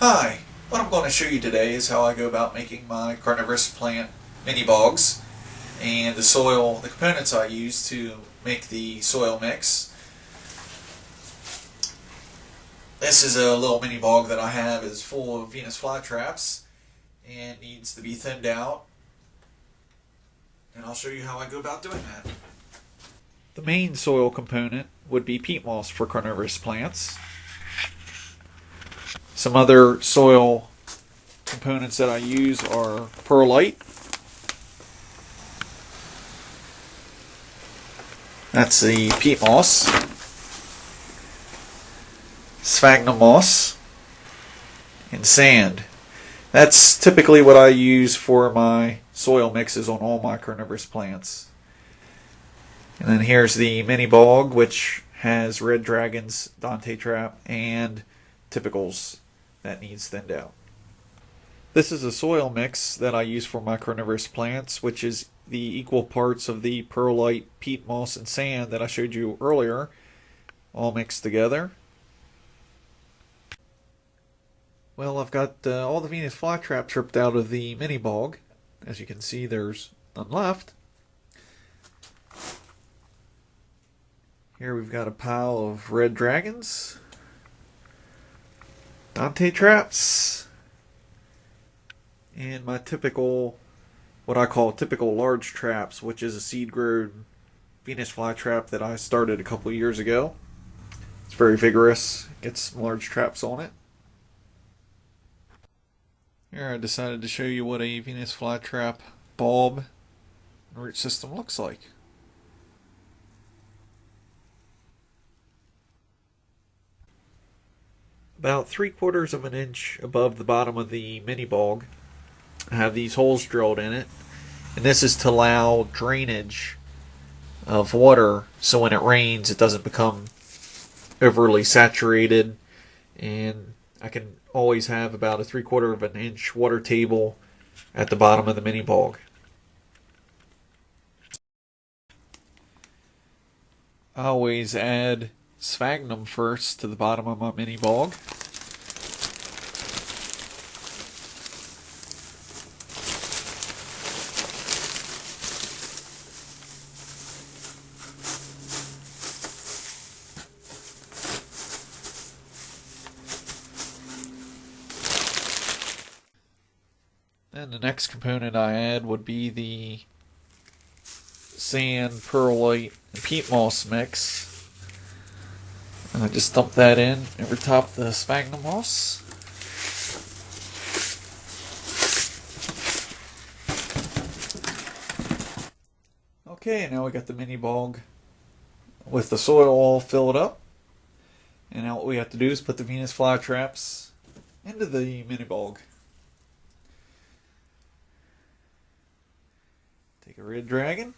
Hi, what I'm going to show you today is how I go about making my carnivorous plant mini bogs and the components I use to make the soil mix. This is a little mini bog that I have is full of Venus flytraps and needs to be thinned out, and I'll show you how I go about doing that. The main soil component would be peat moss for carnivorous plants. Some other soil components that I use are perlite. That's the peat moss. Sphagnum moss. And sand. That's typically what I use for my soil mixes on all my carnivorous plants. And then here's the mini bog, which has red dragons, Dante trap, and typicals that needs thinned out. This is a soil mix that I use for my carnivorous plants, which is the equal parts of the perlite, peat moss, and sand that I showed you earlier, all mixed together. Well, I've got all the Venus flytraps ripped out of the mini bog. As you can see, there's none left. Here we've got a pile of red dragons, Dante traps, and my typical, what I call typical large traps, which is a seed-grown Venus flytrap that I started a couple years ago. It's very vigorous, gets some large traps on it. Here I decided to show you what a Venus flytrap bulb and root system looks like. About 3/4 of an inch above the bottom of the mini bog, I have these holes drilled in it, and this is to allow drainage of water so when it rains it doesn't become overly saturated, and I can always have about a 3/4 of an inch water table at the bottom of the mini bog. I always add sphagnum first to the bottom of my mini bog. Then the next component I add would be the sand, perlite, and peat moss mix. And I just dump that in over top of the sphagnum moss. Okay, now we got the mini bog with the soil all filled up. And now what we have to do is put the Venus flytraps into the mini bog. Take a red dragon.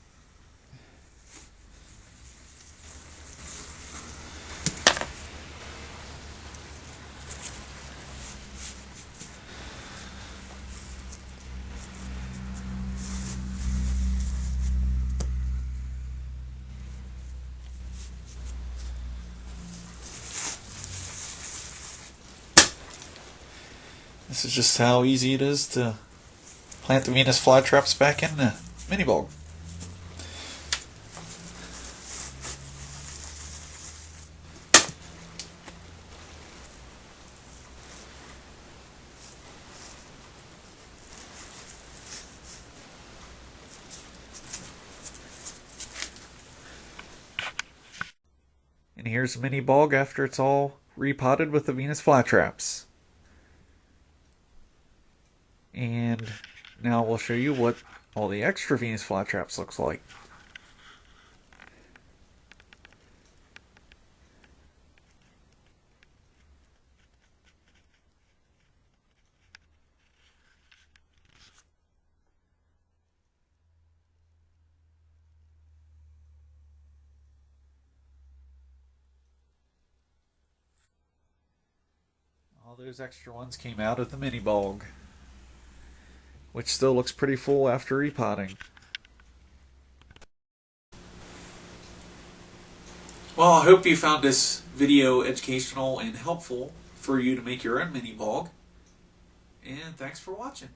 This is just how easy it is to plant the Venus flytraps back in the mini bog. And here's the mini bog after it's all repotted with the Venus flytraps. And now we'll show you what all the extra Venus flytraps looks like. All those extra ones came out of the mini bog, which still looks pretty full after repotting. Well, I hope you found this video educational and helpful for you to make your own mini bog. and thanks for watching.